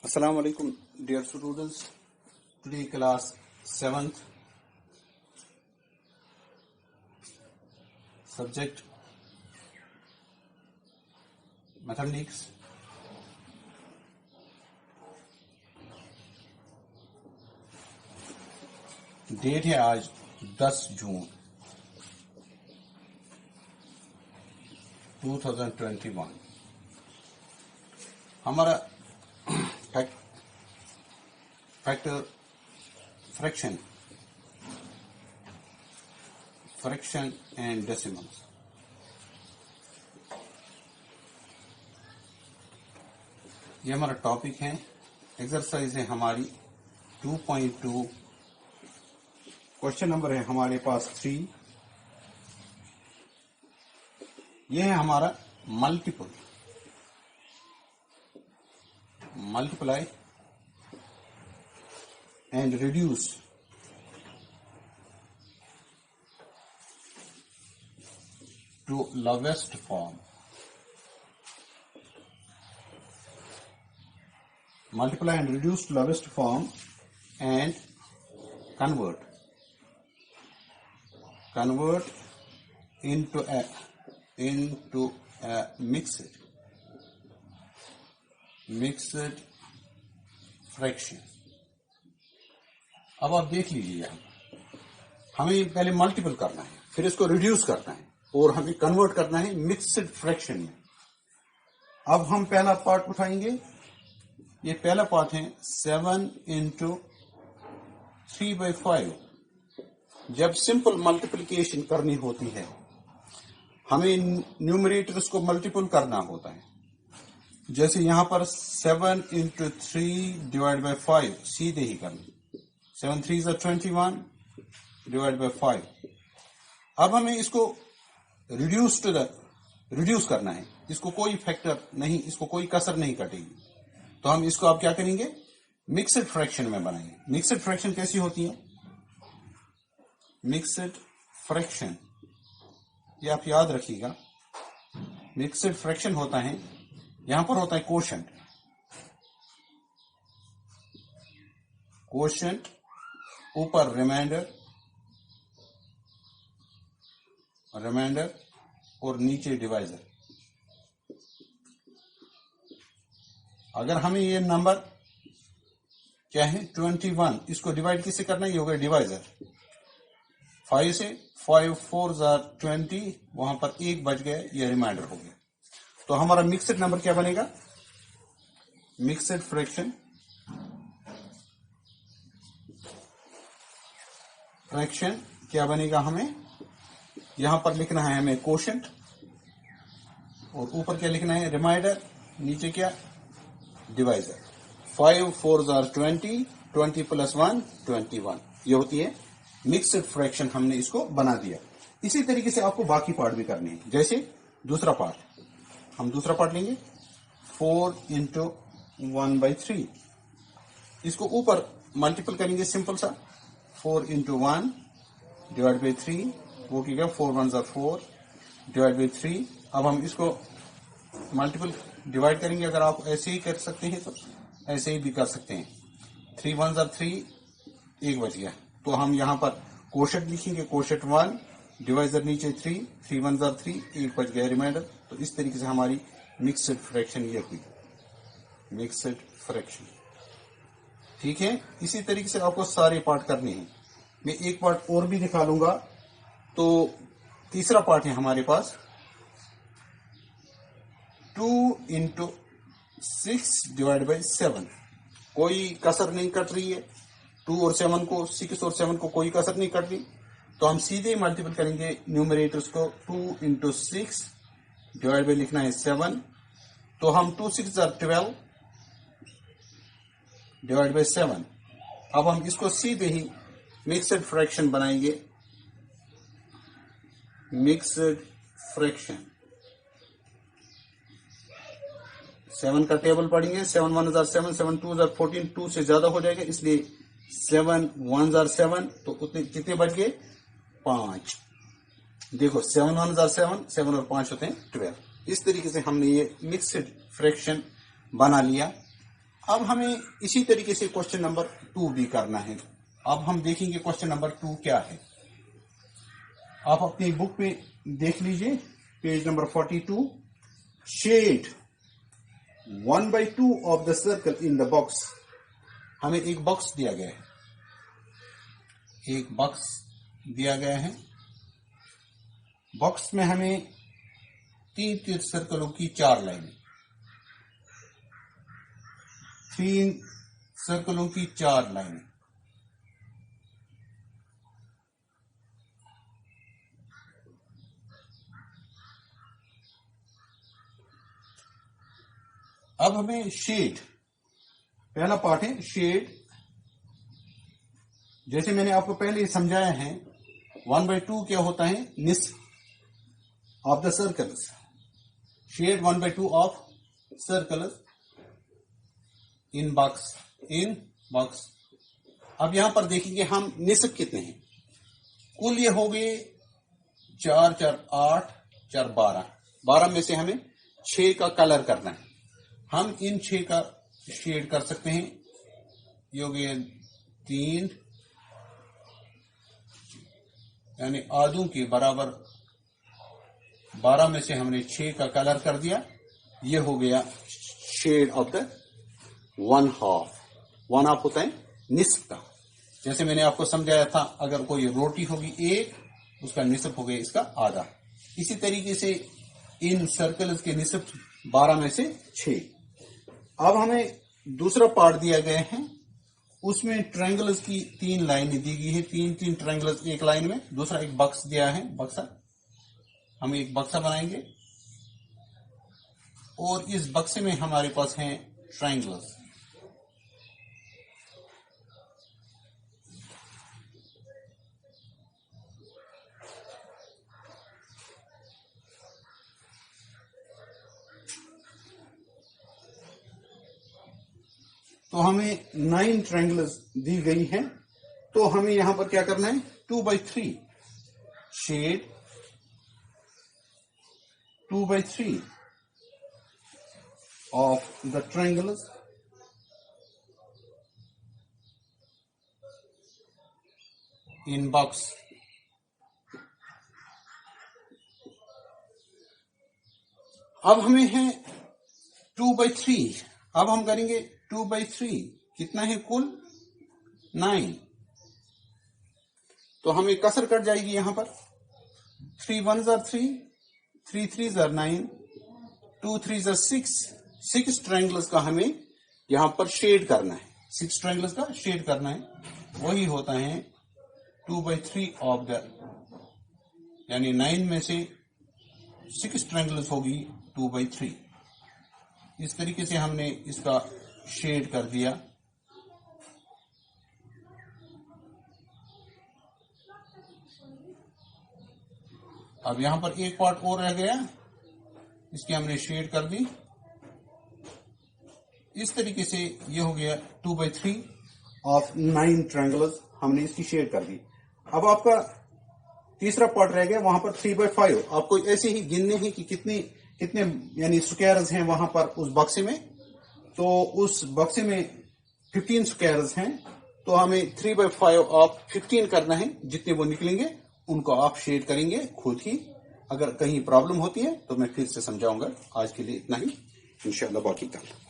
Assalamu alaikum, dear students. Today class 7th, subject mathematics. Date है आज 10 जून 2021। हमारा factor fraction and decimals. ये हमारा टॉपिक है। एक्सरसाइज है हमारी 2.2। क्वेश्चन नंबर है हमारे पास 3। ये है हमारा multiply and reduce to lowest form. Multiply and reduce to lowest form and convert into a mixed fraction. अब आप देख लीजिए, हमें पहले मल्टीपल करना है, फिर इसको रिड्यूस करना है और हमें कन्वर्ट करना है मिक्स्ड फ्रैक्शन में। अब हम पहला पार्ट उठाएंगे। ये पहला पार्ट है 7 into 3/5। जब सिंपल मल्टीप्लिकेशन करनी होती है, हमें न्यूमरेटर्स को मल्टीपल करना होता है। जैसे यहां पर 7 into 3/5 सीधे ही करना। 7 3s are 21 divided by 5। अब हमें इसको रिड्यूस करना है। इसको कोई फैक्टर नहीं, इसको कोई कसर नहीं कटेगी, तो हम इसको अब क्या करेंगे, मिक्स्ड फ्रैक्शन में बनाएंगे। मिक्स्ड फ्रैक्शन कैसी होती है? मिक्स्ड फ्रैक्शन, ये आप याद रखिएगा। मिक्स्ड फ्रैक्शन होता है, यहां पर होता है कोशेंट, ऊपर रिमाइंडर और नीचे डिवाइजर। अगर हमें ये नंबर क्या है 21, इसको डिवाइड किससे करना है? ये हो गया डिवाइजर। 5 से 5 4s are 20, वहां पर 1 बच गया, ये रिमाइंडर हो गया। तो हमारा मिक्स्ड नंबर क्या बनेगा? मिक्स्ड फ्रैक्शन क्या बनेगा? हमें यहां पर लिखना है, हमें कोशेंट, और ऊपर क्या लिखना है? रिमाइंडर, नीचे क्या? डिवाइजर। 5 4s are 20, 20 + 1 21। ये होती है मिक्स्ड फ्रैक्शन। हमने इसको बना दिया। इसी तरीके से आपको बाकी पार्ट भी करने हैं। जैसे दूसरा पार्ट, हम दूसरा पार्ट लेंगे 4 into 1/3। इसको ऊपर मल्टीपल करेंगे, सिंपल सा 4 into 1 divided by 3, वो क्या? 4 1s are 4 divided by 3। अब हम इसको मल्टीपल डिवाइड करेंगे। अगर आप ऐसे ही कर सकते हैं तो ऐसे ही भी कर सकते हैं। 3 1s are 3, 1 बच गया, तो हम यहां पर कोशेंट लिखेंगे, कोशेंट 1, डिवाइजर नीचे 3 1s are 3, 1 बच गया रिमाइंडर। तो इस तरीके से हमारी मिक्स्ड फ्रैक्शन ये हुई, मिक्स्ड फ्रैक्शन। ठीक है, इसी तरीके से आपको सारे पार्ट करने हैं। मैं एक पार्ट और भी दिखा लूंगा। तो तीसरा पार्ट है हमारे पास 2 into 6 divided by 7। कोई कसर नहीं कट रही है, 2 और 7 को, 6 और 7 को कोई कसर नहीं कट रही, तो हम सीधे मल्टीपल करेंगे न्यूमरेटर्स को। 2 into 6 डिवाइड बाय लिखना है 7, तो हम 2 6s are 12 डिवाइड बाय 7। अब हम इसको सीधे ही मिक्स्ड फ्रैक्शन बनाएंगे। मिक्स्ड फ्रैक्शन 7 का टेबल पढ़ेंगे। 7 1s are 7, 7 2s are 14, 2 से ज्यादा हो जाएगा, इसलिए 7 1s are 7, तो उतने कितने बच गए? 5। देखो 7 1s are 7, 7 और 5 होते हैं 12। इस तरीके से हमने ये मिक्स्ड फ्रैक्शन बना लिया। अब हमें इसी तरीके से क्वेश्चन नंबर 2 भी करना है। अब हम देखेंगे क्वेश्चन नंबर 2 क्या है। आप अपनी बुक में देख लीजिए, page number 42। Shade 1/2 of the circle in the box. हमें एक बॉक्स दिया गया है, एक बॉक्स दिया गया है। बॉक्स में हमें 3 सर्कलों की 4 लाइनें, 3 सर्कलों की 4 लाइनें। अब हमें शेड, पहला पार्ट है शेड। जैसे मैंने आपको पहले समझाया है, 1/2 क्या होता है, निस्फ of the circles. Shade 1/2 of circles in box. अब यहां पर देखेंगे हम निस्फ कितने हैं। कुल ये हो गए 4 4 8 4 12। 12 में से हमें 6 का कलर करना है। हम इन 6 का शेड कर सकते हैं। ये हो गए 3, यानी आधों के बराबर 12 में से हमने 6 का कलर कर दिया। ये हो गया शेड ऑफ द 1/2। 1/2 होता है निस्फ का। जैसे मैंने आपको समझाया था, अगर कोई रोटी होगी 1, उसका निस्फ हो गया इसका आधा। इसी तरीके से इन सर्कल्स के निस्फ 12 में से 6। अब हमें दूसरा पार्ट दिया गया है, उसमें ट्रायंगल्स की 3 लाइनें दी गई है। 3 ट्रायंगल्स एक लाइन में। दूसरा एक बक्स दिया है, बक्सा। हम एक बक्सा बनाएंगे और इस बक्से में हमारे पास हैं ट्रायंगल्स। तो हमें 9 ट्रायंगल्स दी गई हैं। तो हमें यहां पर क्या करना है, 2/3 shade 2/3 of the triangles in box. अब हमें है 2/3। अब हम करेंगे 2/3, कितना है कुल 9। तो हमें कसर कट जाएगी यहां पर। 3 1s are 3, 3 3s are 9, 2 3s are 6। 6 triangles का हमें यहां पर शेड करना है। 6 ट्रायंगल्स का शेड करना है। वही होता है 2/3 ऑफ द, यानी 9 में से 6 ट्रायंगल्स होगी 2/3। इस तरीके से हमने इसका शेड कर दिया। अब यहां पर एक पार्ट और रह गया, इसकी हमने शेड कर दी। इस तरीके से ये हो गया 2/3 ऑफ 9 ट्रायंगल्स। हमने इसकी शेड कर दी। अब आपका तीसरा पार्ट रह गया, वहां पर 3/5। आपको ऐसे ही गिनने हैं कि कितने यानी स्क्वायर्स हैं वहां पर उस बक्से में। तो उस बक्से में 15 स्क्वायर्स हैं। तो हमें 3/5 ऑफ 15 करना है। जितने वो निकलेंगे उनको आप शेड करेंगे खुद ही। अगर कहीं प्रॉब्लम होती है तो मैं फिर से समझाऊंगा। आज के लिए इतना ही, इंशाल्लाह बाकी कल।